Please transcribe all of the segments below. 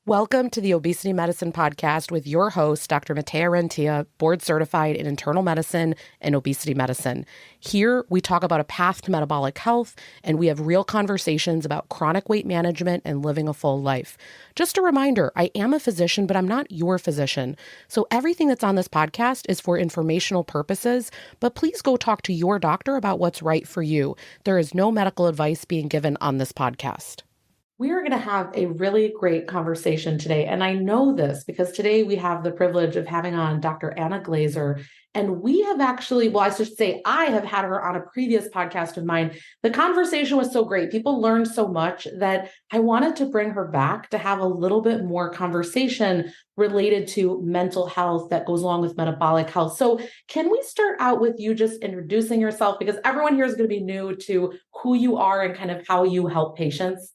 Welcome to the Obesity Medicine Podcast with your host, Dr. Matea Rentia, board certified in internal medicine and obesity medicine. Here, we talk about a path to metabolic health, and we have real conversations about chronic weight management and living a full life. Just a reminder, I am a physician, but I'm not your physician. So everything that's on this podcast is for informational purposes, but please go talk to your doctor about what's right for you. There is no medical advice being given on this podcast. We are going to have a really great conversation today. And I know this because today we have the privilege of having on Dr. Anna Glezer. And we have actually, well, I should say I have had her on a previous podcast of mine. The conversation was so great. People learned so much that I wanted to bring her back to have a little bit more conversation related to mental health that goes along with metabolic health. So can we start out with you just introducing yourself? Because everyone here is going to be new to who you are and kind of how you help patients.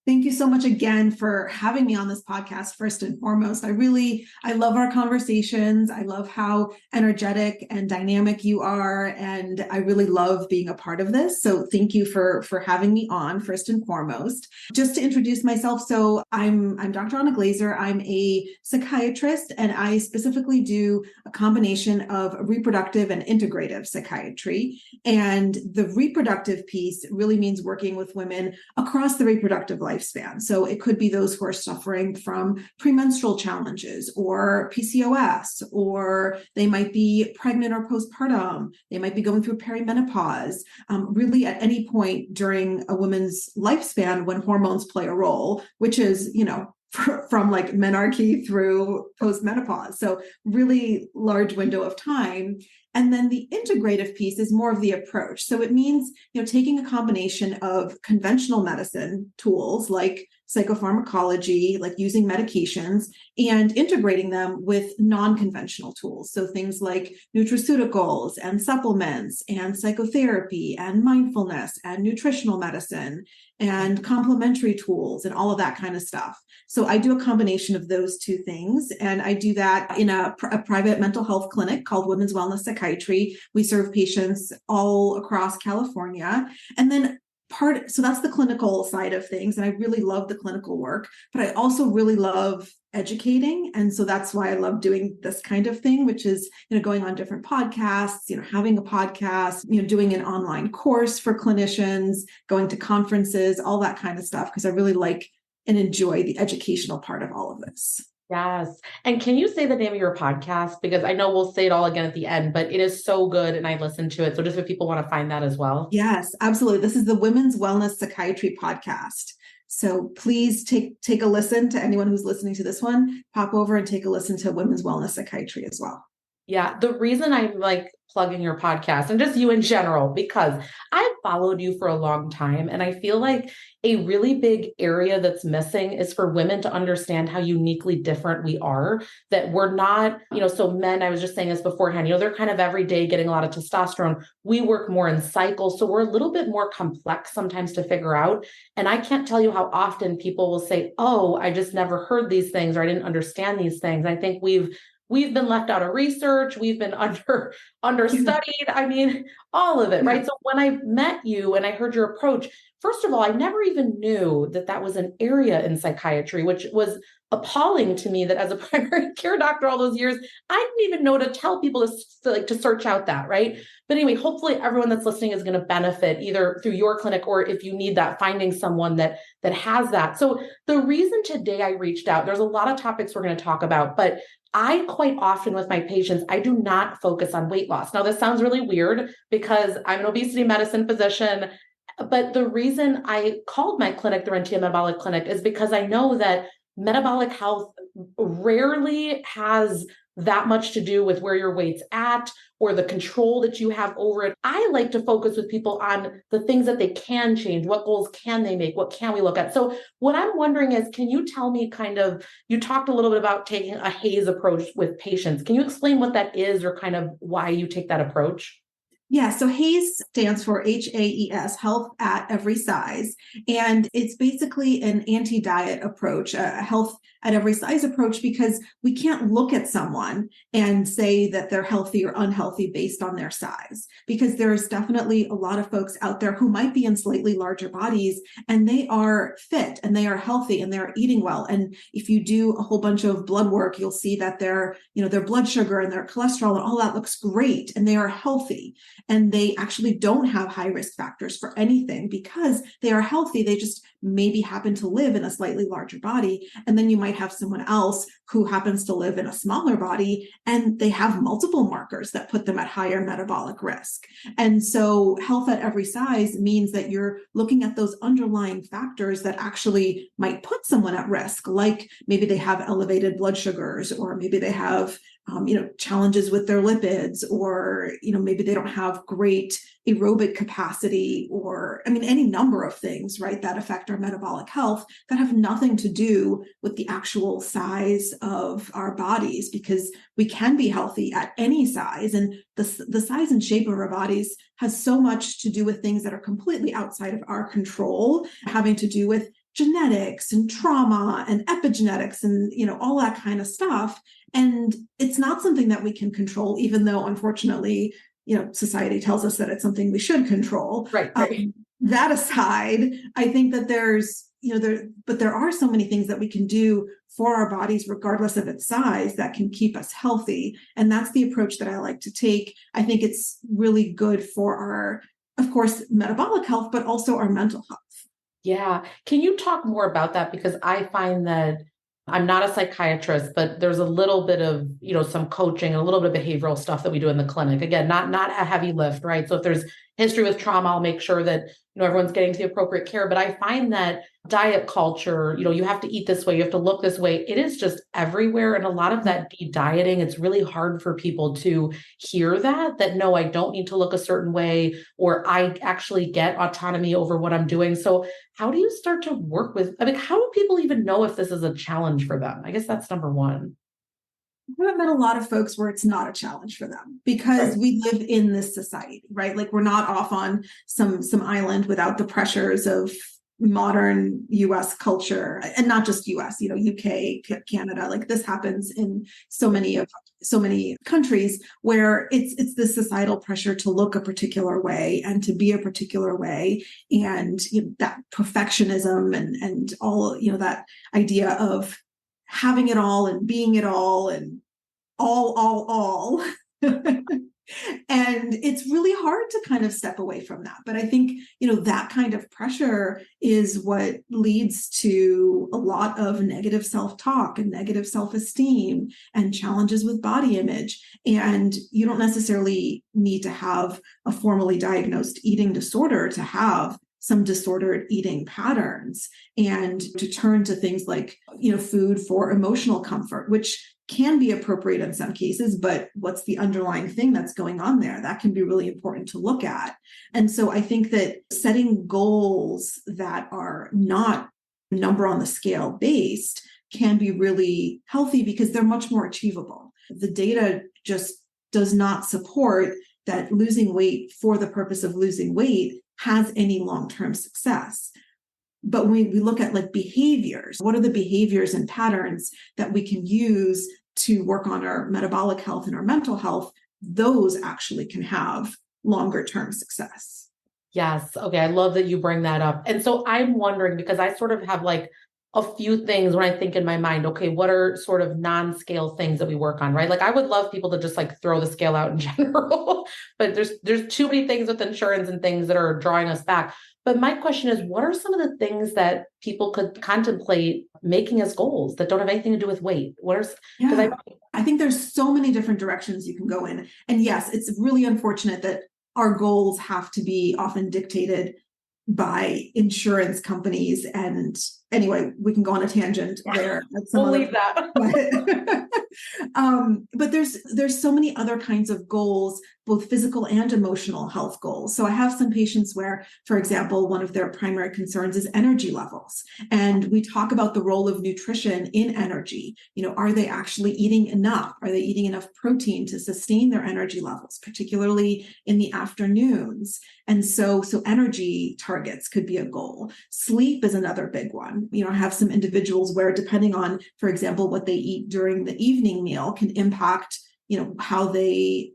Thank you so much again for having me on this podcast, first and foremost. I love our conversations. I love how energetic and dynamic you are, and I really love being a part of this. So thank you for having me on, first and foremost. Just to introduce myself, so I'm Dr. Anna Glezer. I'm a psychiatrist, and I specifically do a combination of reproductive and integrative psychiatry. And the reproductive piece really means working with women across the reproductive lifespan. So it could be those who are suffering from premenstrual challenges or PCOS, or they might be pregnant or postpartum. They might be going through perimenopause. Really at any point during a woman's lifespan when hormones play a role, which is, from like menarche through postmenopause. So really large window of time. And then the integrative piece is more of the approach. So it means, taking a combination of conventional medicine tools like psychopharmacology, like using medications, and integrating them with non-conventional tools. So things like nutraceuticals and supplements and psychotherapy and mindfulness and nutritional medicine and complementary tools and all of that kind of stuff. So I do a combination of those two things. And I do that in a private mental health clinic called Women's Wellness Psychiatry. We serve patients all across California. And then so that's the clinical side of things. And I really love the clinical work, but I also really love educating. And so that's why I love doing this kind of thing, which is, going on different podcasts, having a podcast, doing an online course for clinicians, going to conferences, all that kind of stuff, because I really like and enjoy the educational part of all of this. Yes. And can you say the name of your podcast? Because I know we'll say it all again at the end, but it is so good and I listened to it. So just if people want to find that as well. Yes, absolutely. This is the Women's Wellness Psychiatry podcast. So please take a listen to anyone who's listening to this one. Pop over and take a listen to Women's Wellness Psychiatry as well. Yeah. The reason I'm plugging your podcast and just you in general, because I've followed you for a long time. And I feel like a really big area that's missing is for women to understand how uniquely different we are, that we're not, so men, I was just saying this beforehand, they're kind of every day getting a lot of testosterone. We work more in cycles. So we're a little bit more complex sometimes to figure out. And I can't tell you how often people will say, oh, I just never heard these things, or I didn't understand these things. I think we've been left out of research. We've been understudied. I mean, all of it, right? So when I met you and I heard your approach, first of all, I never even knew that was an area in psychiatry, which was appalling to me that as a primary care doctor all those years, I didn't even know to tell people to search out that, right? But anyway, hopefully everyone that's listening is going to benefit either through your clinic or if you need that, finding someone that has that. So the reason today I reached out, there's a lot of topics we're going to talk about, but I quite often with my patients, I do not focus on weight loss. Now, this sounds really weird because I'm an obesity medicine physician, but the reason I called my clinic the Rentia Metabolic Clinic is because I know that metabolic health rarely has that much to do with where your weight's at or the control that you have over it. I like to focus with people on the things that they can change. What goals can they make? What can we look at? So what I'm wondering is, can you tell me you talked a little bit about taking a HAZE approach with patients. Can you explain what that is or kind of why you take that approach? Yeah, so HAES stands for HAES, Health at Every Size. And it's basically an anti-diet approach, a health at every size approach, because we can't look at someone and say that they're healthy or unhealthy based on their size. Because there's definitely a lot of folks out there who might be in slightly larger bodies and they are fit and they are healthy and they're eating well. And if you do a whole bunch of blood work, you'll see that their blood sugar and their cholesterol and all that looks great and they are healthy. And they actually don't have high risk factors for anything because they are healthy. They just maybe happen to live in a slightly larger body. And then you might have someone else who happens to live in a smaller body and they have multiple markers that put them at higher metabolic risk. And so health at every size means that you're looking at those underlying factors that actually might put someone at risk, like maybe they have elevated blood sugars, or maybe they have challenges with their lipids, or, maybe they don't have great aerobic capacity, or, any number of things, right, that affect our metabolic health that have nothing to do with the actual size of our bodies, because we can be healthy at any size. And the size and shape of our bodies has so much to do with things that are completely outside of our control, having to do with genetics and trauma and epigenetics and all that kind of stuff. And it's not something that we can control, even though unfortunately society tells us that it's something we should control. Right. That aside, I think that there are so many things that we can do for our bodies regardless of its size that can keep us healthy, and that's the approach that I like to take. I think it's really good for our, of course, metabolic health, but also our mental health. Yeah. Can you talk more about that? Because I find that I'm not a psychiatrist, but there's a little bit of, some coaching and a little bit of behavioral stuff that we do in the clinic. Again, not a heavy lift, right? So if there's history with trauma, I'll make sure that, everyone's getting to the appropriate care. But I find that diet culture, you have to eat this way, you have to look this way. It is just everywhere. And a lot of that de-dieting, it's really hard for people to hear that no, I don't need to look a certain way, or I actually get autonomy over what I'm doing. So how do you start to work with, how do people even know if this is a challenge for them? I guess that's number one. I haven't met a lot of folks where it's not a challenge for them, because Right. we live in this society, right? Like we're not off on some island without the pressures of modern US culture, and not just US, UK, Canada. Like this happens in so many countries where it's this societal pressure to look a particular way and to be a particular way, and that perfectionism and all that idea of having it all and being it all and all. And it's really hard to kind of step away from that. But I think, that kind of pressure is what leads to a lot of negative self-talk and negative self-esteem and challenges with body image. And you don't necessarily need to have a formally diagnosed eating disorder to have some disordered eating patterns, and to turn to things like, food for emotional comfort, which can be appropriate in some cases, but what's the underlying thing that's going on there? That can be really important to look at. And so I think that setting goals that are not number on the scale based can be really healthy, because they're much more achievable. The data just does not support that losing weight for the purpose of losing weight has any long-term success. But when we look at like behaviors, what are the behaviors and patterns that we can use to work on our metabolic health and our mental health? Those actually can have longer term success. Yes. Okay. I love that you bring that up. And so I'm wondering, because I sort of have like a few things when I think in my mind, okay, what are sort of non-scale things that we work on, right? Like I would love people to just like throw the scale out in general, but there's too many things with insurance and things that are drawing us back. But my question is, what are some of the things that people could contemplate making as goals that don't have anything to do with weight? I think there's so many different directions you can go in. And yes, it's really unfortunate that our goals have to be often dictated by insurance companies. And anyway, we can go on a tangent there. We'll leave that. But there's so many other kinds of goals, both physical and emotional health goals. So I have some patients where, for example, one of their primary concerns is energy levels. And we talk about the role of nutrition in energy. Are they actually eating enough? Are they eating enough protein to sustain their energy levels, particularly in the afternoons? And so energy targets could be a goal. Sleep is another big one. I have some individuals where, depending on, for example, what they eat during the evening meal, can impact how they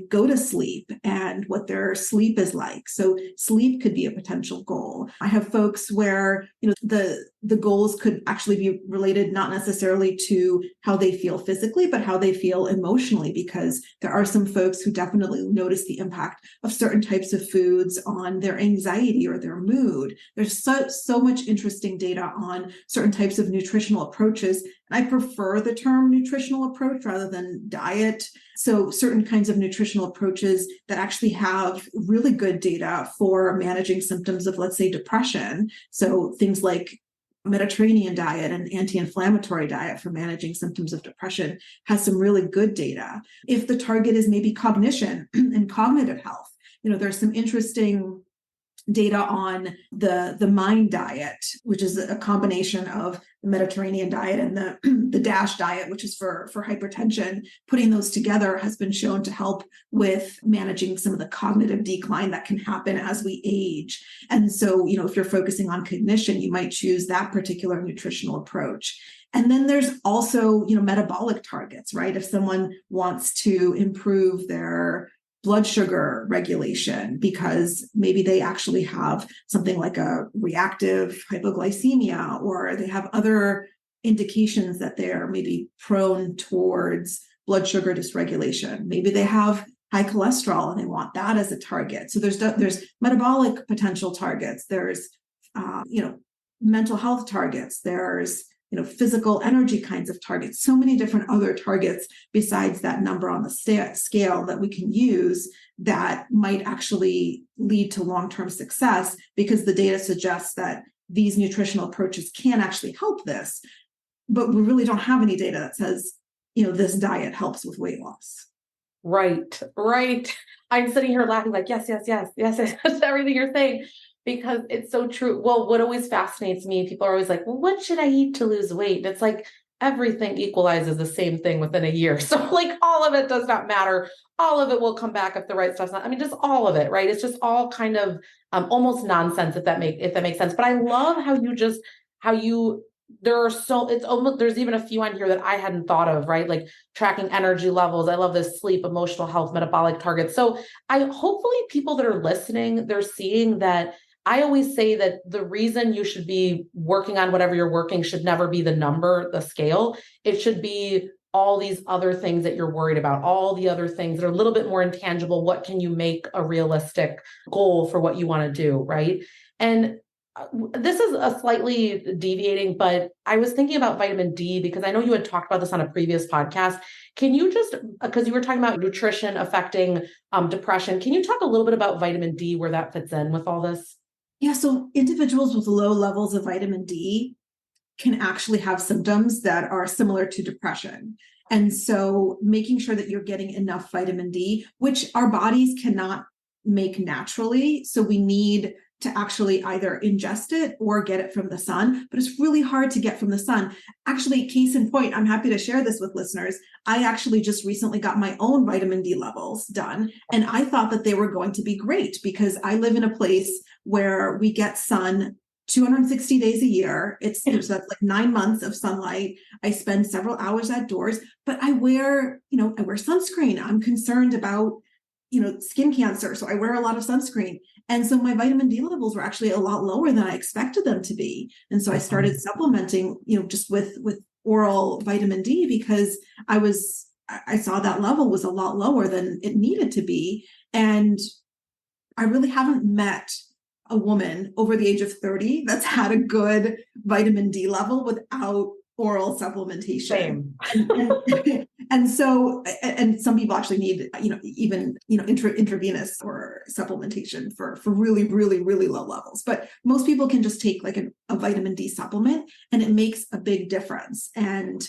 go to sleep and what their sleep is like. So sleep could be a potential goal. I have folks where the goals could actually be related not necessarily to how they feel physically, but how they feel emotionally, because there are some folks who definitely notice the impact of certain types of foods on their anxiety or their mood. There's so much interesting data on certain types of nutritional approaches. And I prefer the term nutritional approach rather than diet. So certain kinds of nutritional approaches that actually have really good data for managing symptoms of, let's say, depression. So things like Mediterranean diet and anti-inflammatory diet for managing symptoms of depression has some really good data. If the target is maybe cognition and cognitive health, there's some interesting data on the MIND diet, which is a combination of the Mediterranean diet and the DASH diet, which is for hypertension. Putting those together has been shown to help with managing some of the cognitive decline that can happen as we age. And so, if you're focusing on cognition, you might choose that particular nutritional approach. And then there's also, metabolic targets, right? If someone wants to improve their blood sugar regulation because maybe they actually have something like a reactive hypoglycemia, or they have other indications that they're maybe prone towards blood sugar dysregulation. Maybe they have high cholesterol and they want that as a target. So there's metabolic potential targets. There's mental health targets. There's physical energy kinds of targets, so many different other targets besides that number on the scale that we can use that might actually lead to long-term success, because the data suggests that these nutritional approaches can actually help this. But we really don't have any data that says, this diet helps with weight loss. Right. I'm sitting here laughing like, yes, everything you're saying, because it's so true. Well, what always fascinates me, people are always like, well, what should I eat to lose weight? And it's like, everything equalizes the same thing within a year. So like all of it does not matter. All of it will come back if the right stuff's not, just all of it, right? It's just all kind of almost nonsense, if that makes sense. But I love there's even a few on here that I hadn't thought of, right? Like tracking energy levels. I love this: sleep, emotional health, metabolic targets. So hopefully people that are listening, they're seeing that. I always say that the reason you should be working on whatever you're working should never be the number, the scale. It should be all these other things that you're worried about, all the other things that are a little bit more intangible. What can you make a realistic goal for what you want to do, right? And this is a slightly deviating, but I was thinking about vitamin D because I know you had talked about this on a previous podcast. Can you just, because you were talking about nutrition affecting depression, can you talk a little bit about vitamin D, where that fits in with all this? Yeah, so individuals with low levels of vitamin D can actually have symptoms that are similar to depression. And so making sure that you're getting enough vitamin D, which our bodies cannot make naturally. So we need to actually either ingest it or get it from the sun, but it's really hard to get from the sun. Actually, case in point, I'm happy to share this with listeners. I actually just recently got my own vitamin D levels done, and I thought that they were going to be great because I live in a place where we get sun 260 days a year. So that's like 9 months of sunlight. I spend several hours outdoors, but I wear sunscreen. I'm concerned about skin cancer. So I wear a lot of sunscreen. And so my vitamin D levels were actually a lot lower than I expected them to be. And so I started supplementing, just with oral vitamin D, because I saw that level was a lot lower than it needed to be. And I really haven't met a woman over the age of 30 that's had a good vitamin D level without oral supplementation. And so some people actually need, intravenous or supplementation for really, really, really low levels. But most people can just take like a vitamin D supplement, and it makes a big difference. And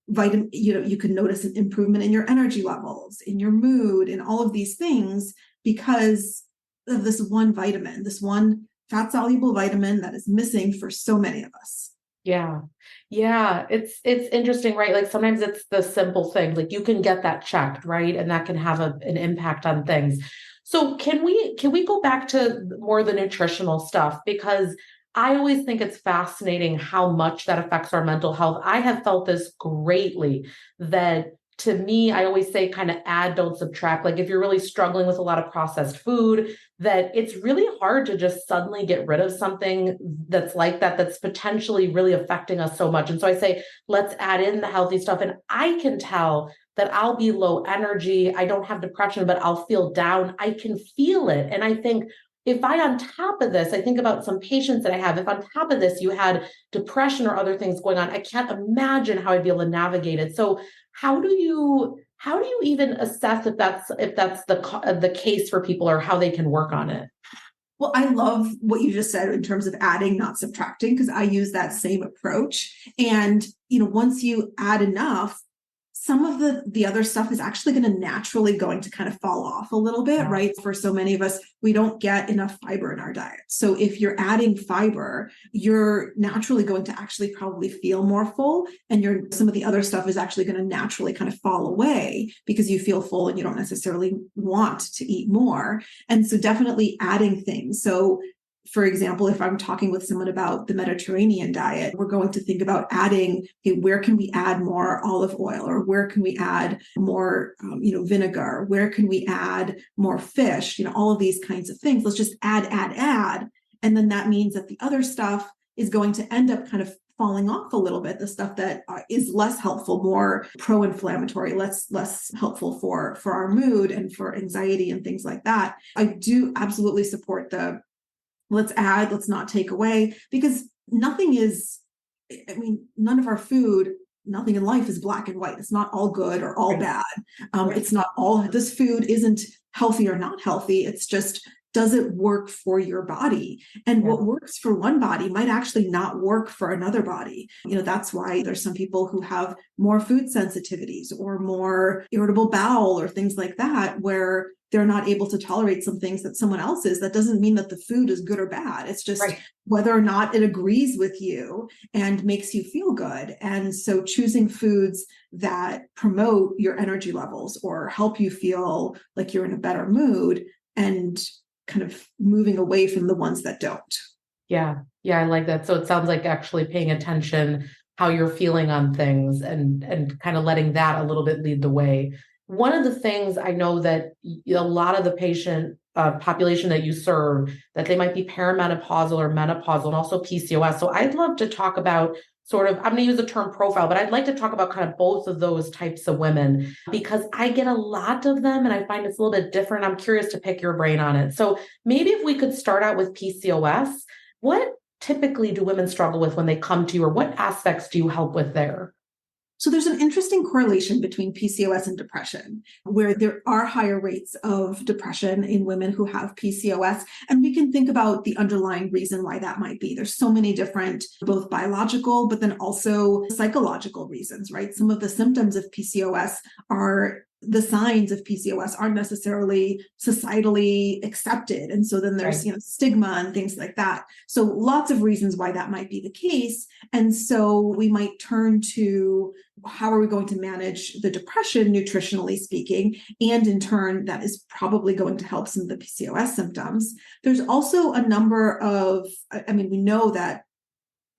vitamin, you can notice an improvement in your energy levels, in your mood, in all of these things because of this one vitamin, this one fat soluble vitamin that is missing for so many of us. Yeah. Yeah. It's interesting, right? Like sometimes it's the simple things, like you can get that checked, right? And that can have an impact on things. So can we go back to more of the nutritional stuff? Because I always think it's fascinating how much that affects our mental health. I have felt this greatly that to me, I always say kind of add, don't subtract. Like if you're really struggling with a lot of processed food, that it's really hard to just suddenly get rid of something that's like that, that's potentially really affecting us so much. And so I say, let's add in the healthy stuff. And I can tell that I'll be low energy. I don't have depression, but I'll feel down. I can feel it. And I think if I, on top of this, I think about some patients that I have, if on top of this you had depression or other things going on, I can't imagine how I'd be able to navigate it. So how do you even assess if that's the case for people or how they can work on it? Well, I love what you just said in terms of adding, not subtracting, because I use that same approach. And, once you add enough, some of the other stuff is actually naturally going to kind of fall off a little bit, Yeah. right? For so many of us, we don't get enough fiber in our diet. So if you're adding fiber, you're naturally going to actually probably feel more full, and some of the other stuff is actually going to naturally kind of fall away because you feel full and you don't necessarily want to eat more. And so definitely adding things. So for example, if I'm talking with someone about the Mediterranean diet, we're going to think about adding, okay, where can we add more olive oil, or where can we add more, vinegar? Where can we add more fish? All of these kinds of things. Let's just add. And then that means that the other stuff is going to end up kind of falling off a little bit. The stuff that is less helpful, more pro-inflammatory, less helpful for our mood and for anxiety and things like that. I do absolutely support let's add, let's not take away, because none of our food, nothing in life is black and white. It's not all good or all bad. It's not all, this food isn't healthy or not healthy. It's just, does it work for your body? And what works for one body might actually not work for another body. That's why there's some people who have more food sensitivities or more irritable bowel or things like that, where they're not able to tolerate some things that someone else is. That doesn't mean that the food is good or bad. It's just whether or not it agrees with you and makes you feel good. And so choosing foods that promote your energy levels or help you feel like you're in a better mood, and kind of moving away from the ones that don't. Yeah. Yeah. I like that. So it sounds like actually paying attention how you're feeling on things and kind of letting that a little bit lead the way. One of the things I know that a lot of the patient population that you serve, that they might be perimenopausal or menopausal and also PCOS. So I'd love to talk about sort of, I'm going to use the term profile, but I'd like to talk about kind of both of those types of women, because I get a lot of them and I find it's a little bit different. I'm curious to pick your brain on it. So maybe if we could start out with PCOS, what typically do women struggle with when they come to you, or what aspects do you help with there? So there's an interesting correlation between PCOS and depression, where there are higher rates of depression in women who have PCOS. And we can think about the underlying reason why that might be. There's so many different, both biological, but then also psychological reasons, right? Some of the symptoms of PCOS are the signs of PCOS aren't necessarily societally accepted. And so then there's, stigma and things like that. So lots of reasons why that might be the case. And so we might turn to, how are we going to manage the depression, nutritionally speaking? And in turn, that is probably going to help some of the PCOS symptoms. There's also a number of, we know that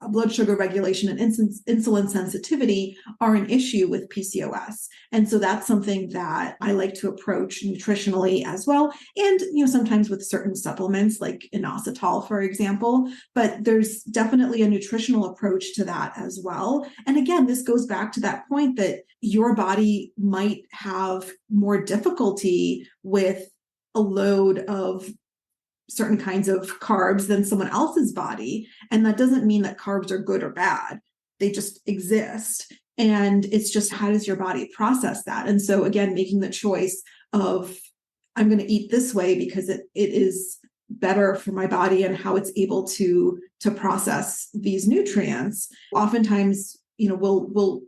blood sugar regulation and insulin sensitivity are an issue with PCOS. And so that's something that I like to approach nutritionally as well. And, sometimes with certain supplements like inositol, for example, but there's definitely a nutritional approach to that as well. And again, this goes back to that point that your body might have more difficulty with a load of certain kinds of carbs than someone else's body. And that doesn't mean that carbs are good or bad. They just exist. And it's just, how does your body process that? And so again, making the choice of, I'm going to eat this way because it is better for my body and how it's able to process these nutrients. Oftentimes, we'll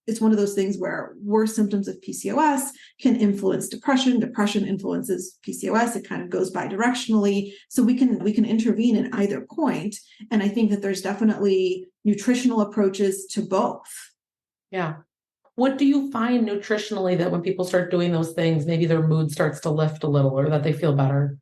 it's one of those things where worse symptoms of PCOS can influence depression. Depression influences PCOS. It kind of goes bidirectionally. So we can intervene in either point. And I think that there's definitely nutritional approaches to both. Yeah. What do you find nutritionally that when people start doing those things, maybe their mood starts to lift a little or that they feel better?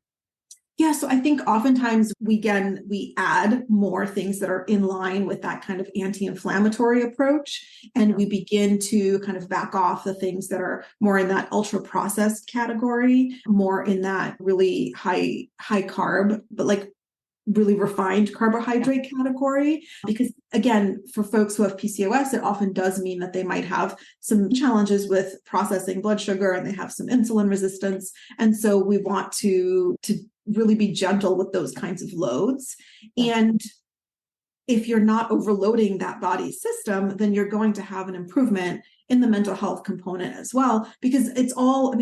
Yeah, so I think oftentimes we add more things that are in line with that kind of anti-inflammatory approach, and we begin to kind of back off the things that are more in that ultra processed category, more in that really high carb, but like really refined carbohydrate category. Because again, for folks who have PCOS, it often does mean that they might have some challenges with processing blood sugar and they have some insulin resistance. And so we want to really be gentle with those kinds of loads. And if you're not overloading that body system, then you're going to have an improvement in the mental health component as well, because it's all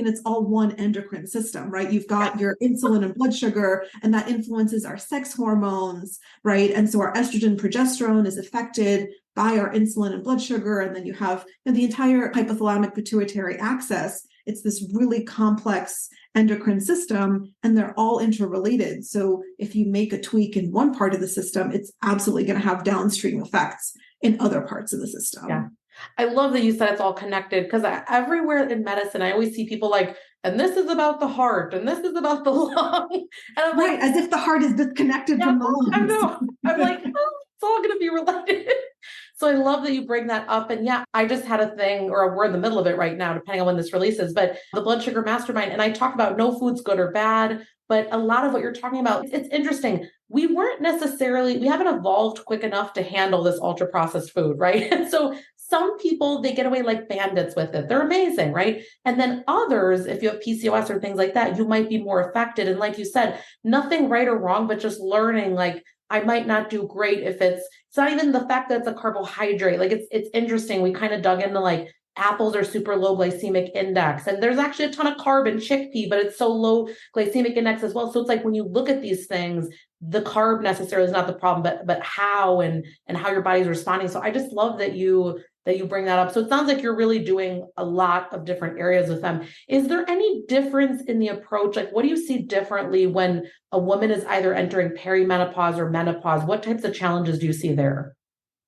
one endocrine system, right? You've got your insulin and blood sugar, and that influences our sex hormones, right? And so our estrogen, progesterone is affected by our insulin and blood sugar. And then you have the entire hypothalamic pituitary axis. It's this really complex endocrine system, and they're all interrelated. So if you make a tweak in one part of the system, it's absolutely going to have downstream effects in other parts of the system. Yeah. I love that you said it's all connected, because everywhere in medicine, I always see people like, and this is about the heart, and this is about the lung. And I'm right, like, as if the heart is disconnected from the lungs. I know. I'm like, oh, it's all going to be related. So I love that you bring that up. And yeah, I just had a thing, or we're in the middle of it right now, depending on when this releases, but the Blood Sugar Mastermind. And I talk about no food's good or bad, but a lot of what you're talking about, it's interesting. We haven't evolved quick enough to handle this ultra processed food, right? And so some people, they get away like bandits with it. They're amazing, right? And then others, if you have PCOS or things like that, you might be more affected. And like you said, nothing right or wrong, but just learning, like, I might not do great if it's not even the fact that it's a carbohydrate. Like it's interesting. We kind of dug into like apples are super low glycemic index, and there's actually a ton of carb in chickpea, but it's so low glycemic index as well. So it's like when you look at these things, the carb necessarily is not the problem, but how and how your body's responding. So I just love that you bring that up. So it sounds like you're really doing a lot of different areas with them. Is there any difference in the approach? Like, what do you see differently when a woman is either entering perimenopause or menopause? What types of challenges do you see there?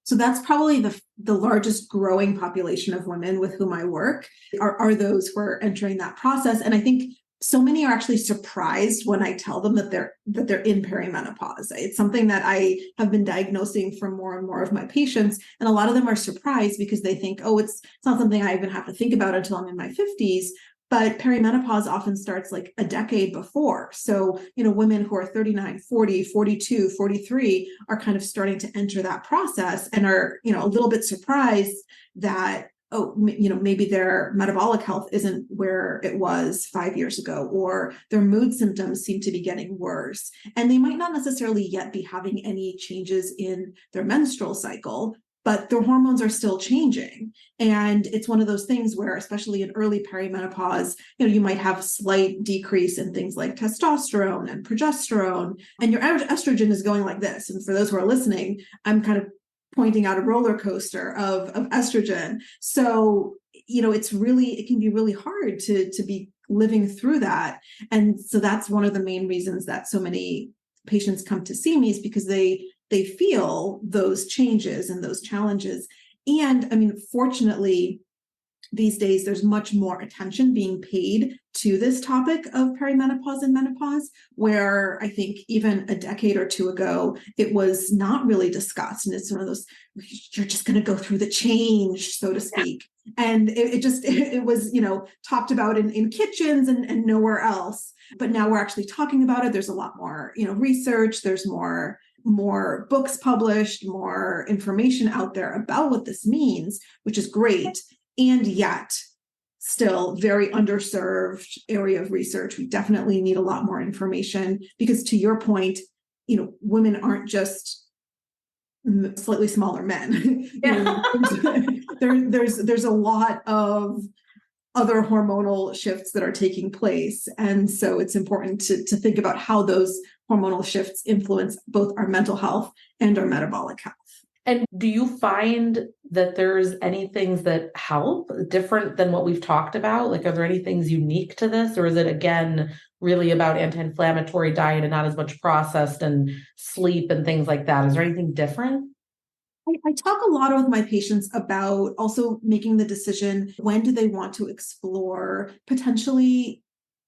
So that's probably the largest growing population of women with whom I work are those who are entering that process. And I think so many are actually surprised when I tell them that they're in perimenopause. It's something that I have been diagnosing for more and more of my patients. And a lot of them are surprised because they think, oh, it's not something I even have to think about until I'm in my 50s. But perimenopause often starts like a decade before. So, women who are 39, 40, 42, 43 are kind of starting to enter that process and are, a little bit surprised that, maybe their metabolic health isn't where it was 5 years ago, or their mood symptoms seem to be getting worse. And they might not necessarily yet be having any changes in their menstrual cycle, but their hormones are still changing. And it's one of those things where, especially in early perimenopause, you might have slight decrease in things like testosterone and progesterone, and your average estrogen is going like this. And for those who are listening, I'm kind of pointing out a roller coaster of estrogen. So, it can be really hard to be living through that. And so that's one of the main reasons that so many patients come to see me, is because they feel those changes and those challenges. And fortunately, these days, there's much more attention being paid to this topic of perimenopause and menopause, where I think even a decade or two ago, it was not really discussed. And it's one of those, you're just going to go through the change, so to speak. Yeah. And it was, talked about in kitchens and nowhere else. But now we're actually talking about it. There's a lot more, research. There's more books published, more information out there about what this means, which is great. And yet still very underserved area of research. We definitely need a lot more information, because to your point, women aren't just slightly smaller men. Yeah. There's a lot of other hormonal shifts that are taking place. And so it's important to think about how those hormonal shifts influence both our mental health and our metabolic health. And do you find that there's any things that help different than what we've talked about? Like, are there any things unique to this? Or is it, again, really about anti-inflammatory diet and not as much processed and sleep and things like that? Is there anything different? I talk a lot with my patients about also making the decision, when do they want to explore potentially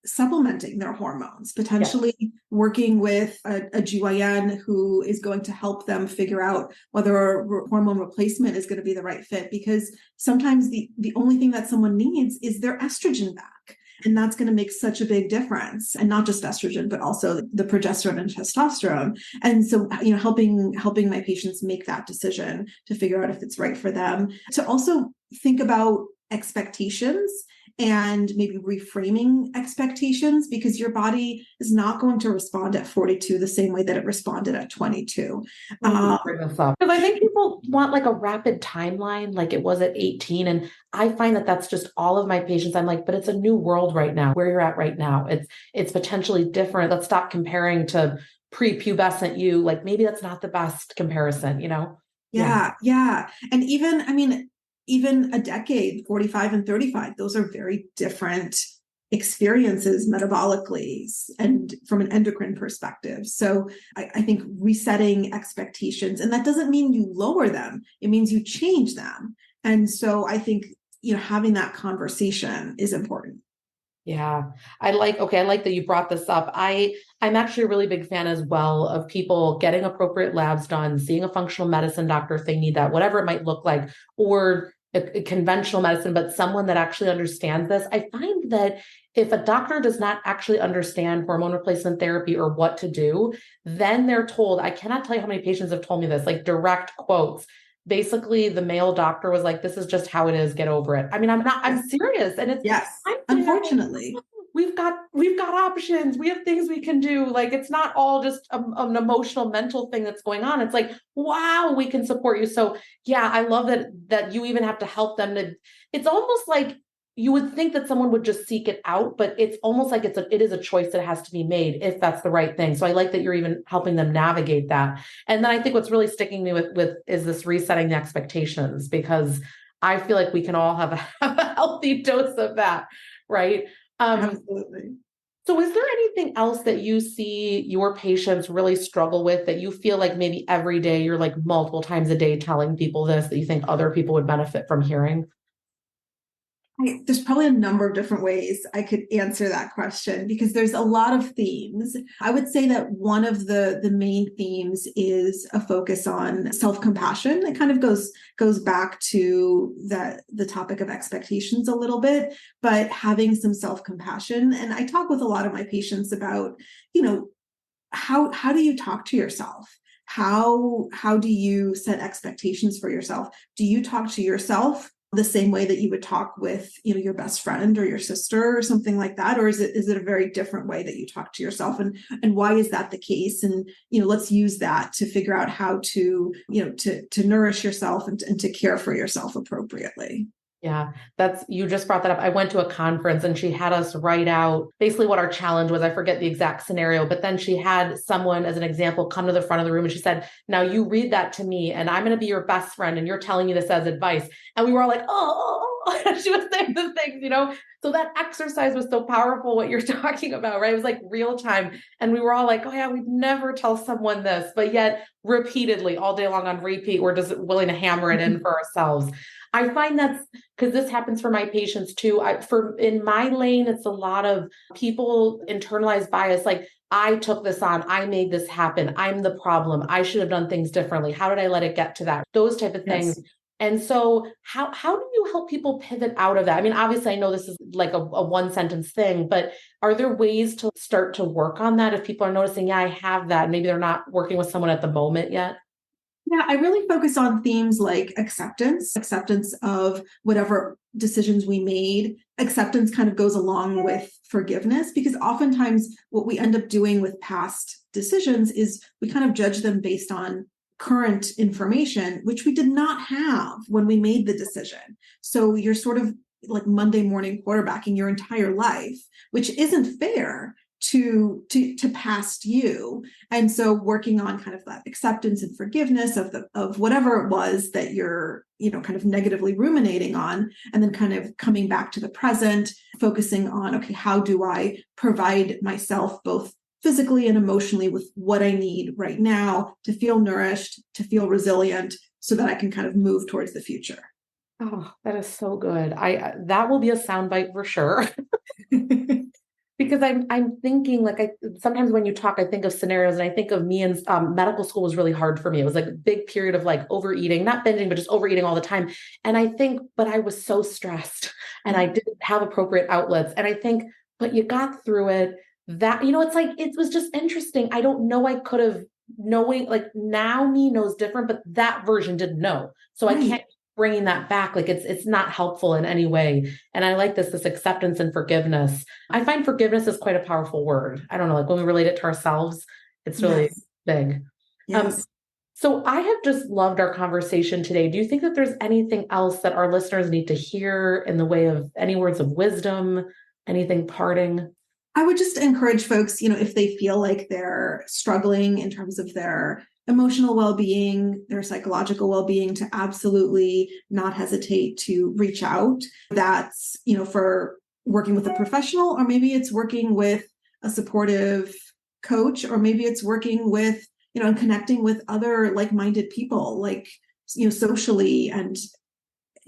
supplementing their hormones, Yeah. potentially working with a GYN who is going to help them figure out whether a hormone replacement is going to be the right fit. Because sometimes the only thing that someone needs is their estrogen back. And that's going to make such a big difference. And not just estrogen, but also the progesterone and testosterone. And so, helping my patients make that decision to figure out if it's right for them. To also think about expectations and maybe reframing expectations, because your body is not going to respond at 42 the same way that it responded at 22. Because I think people want like a rapid timeline, like it was at 18. And I find that that's just all of my patients. I'm like, but it's a new world right now, where you're at right now. It's potentially different. Let's stop comparing to prepubescent you. Like maybe that's not the best comparison, Yeah. And even a decade, 45 and 35, those are very different experiences metabolically and from an endocrine perspective. So I think resetting expectations, and that doesn't mean you lower them, it means you change them. And so I think, having that conversation is important. Yeah. I like that you brought this up. I'm actually a really big fan as well of people getting appropriate labs done, seeing a functional medicine doctor if they need that, whatever it might look like, or a conventional medicine, but someone that actually understands this. I find that if a doctor does not actually understand hormone replacement therapy or what to do, then they're told, I cannot tell you how many patients have told me this, like direct quotes. Basically, the male doctor was like, this is just how it is, get over it. I mean, I'm serious. And Yes, I'm unfortunately. We've got options. We have things we can do. Like, it's not all just an emotional, mental thing that's going on. It's like, wow, we can support you. So yeah, I love that you even have to help them it's almost like you would think that someone would just seek it out, but it's almost like it is a choice that has to be made if that's the right thing. So I like that you're even helping them navigate that. And then I think what's really sticking me with is this resetting the expectations, because I feel like we can all have have a healthy dose of that, right? Absolutely. So is there anything else that you see your patients really struggle with that you feel like maybe every day you're like multiple times a day telling people this, that you think other people would benefit from hearing? There's probably a number of different ways I could answer that question, because there's a lot of themes. I would say that one of the main themes is a focus on self-compassion. It kind of goes back to the topic of expectations a little bit, but having some self-compassion. And I talk with a lot of my patients about, how do you talk to yourself? How do you set expectations for yourself? Do you talk to yourself the same way that you would talk with, your best friend or your sister or something like that? Or is it a very different way that you talk to yourself? And why is that the case? And, let's use that to figure out how to, to nourish yourself and to care for yourself appropriately. Yeah, you just brought that up. I went to a conference and she had us write out basically what our challenge was. I forget the exact scenario, but then she had someone as an example come to the front of the room and she said, now you read that to me and I'm going to be your best friend and you're telling me this as advice. And we were all like, oh, she was saying the things, So that exercise was so powerful, what you're talking about, right? It was like real time. And we were all like, oh yeah, we'd never tell someone this, but yet repeatedly all day long on repeat, we're just willing to hammer it in for ourselves. I find that's because this happens for my patients too. In my lane, it's a lot of people internalize bias. Like, I took this on, I made this happen, I'm the problem, I should have done things differently. How did I let it get to that? Those type of things. Yes. And so how do you help people pivot out of that? I mean, obviously I know this is like a one sentence thing, but are there ways to start to work on that if people are noticing, yeah, I have that, maybe they're not working with someone at the moment yet? Yeah, I really focus on themes like acceptance of whatever decisions we made. Acceptance kind of goes along with forgiveness, because oftentimes what we end up doing with past decisions is we kind of judge them based on current information, which we did not have when we made the decision. So you're sort of like Monday morning quarterbacking your entire life, which isn't fair. to past you. And so working on kind of that acceptance and forgiveness of whatever it was that you're, kind of negatively ruminating on, and then kind of coming back to the present, focusing on, okay, how do I provide myself both physically and emotionally with what I need right now to feel nourished, to feel resilient, so that I can kind of move towards the future. Oh, that is so good. That will be a soundbite for sure. Because I'm thinking, like, sometimes when you talk, I think of scenarios, and I think of me, and medical school was really hard for me. It was like a big period of like overeating, not binging, but just overeating all the time. And I think, but I was so stressed and I didn't have appropriate outlets. And I think, but you got through it. That, it's like, it was just interesting. I don't know. I could have knowing, like, now me knows different, but that version didn't know. So I can't bringing that back. Like, it's not helpful in any way. And I like this acceptance and forgiveness. I find forgiveness is quite a powerful word. I don't know, like when we relate it to ourselves, it's really big. Yes. So I have just loved our conversation today. Do you think that there's anything else that our listeners need to hear in the way of any words of wisdom, anything parting? I would just encourage folks, if they feel like they're struggling in terms of their emotional well-being, their psychological well-being, to absolutely not hesitate to reach out. That's, for working with a professional, or maybe it's working with a supportive coach, or maybe it's working with, and connecting with other like-minded people, like, socially, and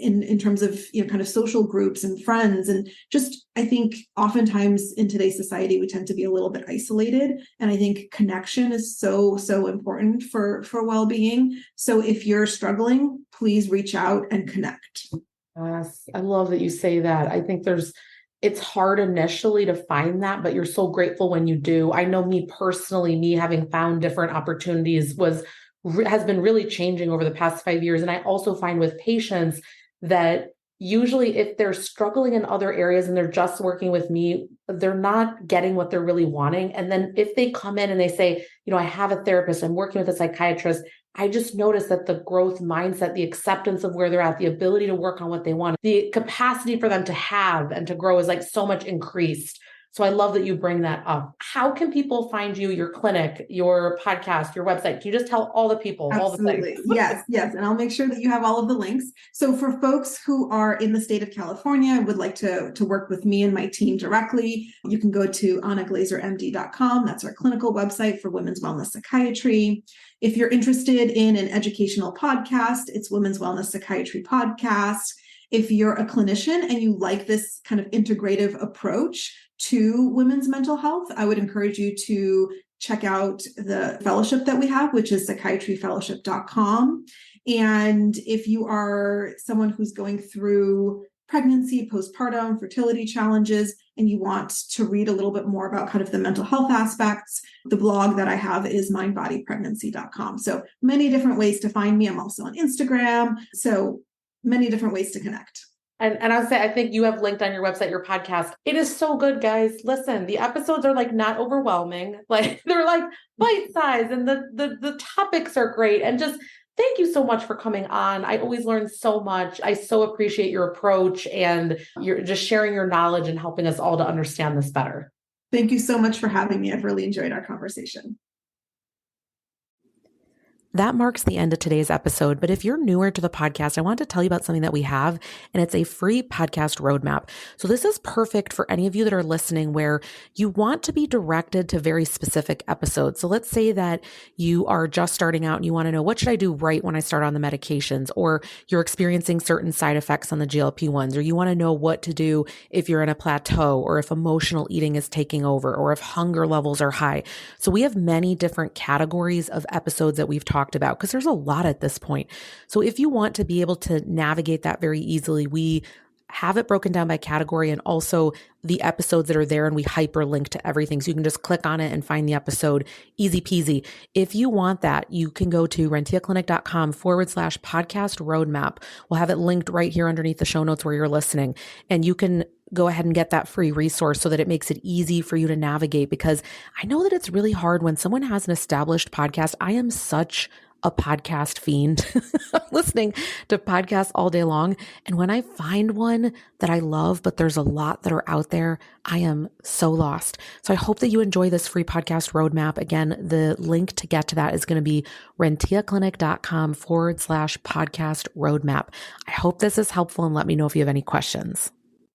in terms of, kind of social groups and friends. And just, I think oftentimes in today's society, we tend to be a little bit isolated. And I think connection is so, so important for well-being. So if you're struggling, please reach out and connect. Yes, I love that you say that. I think it's hard initially to find that, but you're so grateful when you do. I know me personally, me having found different opportunities has been really changing over the past 5 years. And I also find with patients that usually if they're struggling in other areas and they're just working with me, they're not getting what they're really wanting. And then if they come in and they say, I have a therapist, I'm working with a psychiatrist, I just noticed that the growth mindset, the acceptance of where they're at, the ability to work on what they want, the capacity for them to have and to grow is like so much increased. So I love that you bring that up. How can people find you, your clinic, your podcast, your website? Can you just tell all the people? Absolutely. All the things? Yes. And I'll make sure that you have all of the links. So for folks who are in the state of California and would like to work with me and my team directly, you can go to AnnaGlezerMD.com. That's our clinical website for women's wellness psychiatry. If you're interested in an educational podcast, it's Women's Wellness Psychiatry Podcast. If you're a clinician and you like this kind of integrative approach to women's mental health, I would encourage you to check out the fellowship that we have, which is psychiatryfellowship.com. And if you are someone who's going through pregnancy, postpartum, fertility challenges, and you want to read a little bit more about kind of the mental health aspects, the blog that I have is mindbodypregnancy.com. So many different ways to find me. I'm also on Instagram. So many different ways to connect. And I would say, I think you have linked on your website, your podcast. It is so good, guys. Listen, the episodes are like not overwhelming. Like they're like bite size, and the topics are great. And just thank you so much for coming on. I always learn so much. I so appreciate your approach and you're just sharing your knowledge and helping us all to understand this better. Thank you so much for having me. I've really enjoyed our conversation. That marks the end of today's episode. But if you're newer to the podcast, I want to tell you about something that we have, and it's a free podcast roadmap. So this is perfect for any of you that are listening where you want to be directed to very specific episodes. So let's say that you are just starting out and you want to know, what should I do right when I start on the medications? Or you're experiencing certain side effects on the GLP-1s, or you want to know what to do if you're in a plateau, or if emotional eating is taking over, or if hunger levels are high. So we have many different categories of episodes that we've talked about, because there's a lot at this point. So if you want to be able to navigate that very easily, we have it broken down by category, and also the episodes that are there, and we hyperlink to everything. So you can just click on it and find the episode, easy peasy. If you want that, you can go to rentiaclinic.com/podcast roadmap. We'll have it linked right here underneath the show notes where you're listening. And you can go ahead and get that free resource so that it makes it easy for you to navigate, because I know that it's really hard when someone has an established podcast. I am such a podcast fiend, listening to podcasts all day long. And when I find one that I love, but there's a lot that are out there, I am so lost. So I hope that you enjoy this free podcast roadmap. Again, the link to get to that is going to be rentiaclinic.com/podcast roadmap. I hope this is helpful and let me know if you have any questions.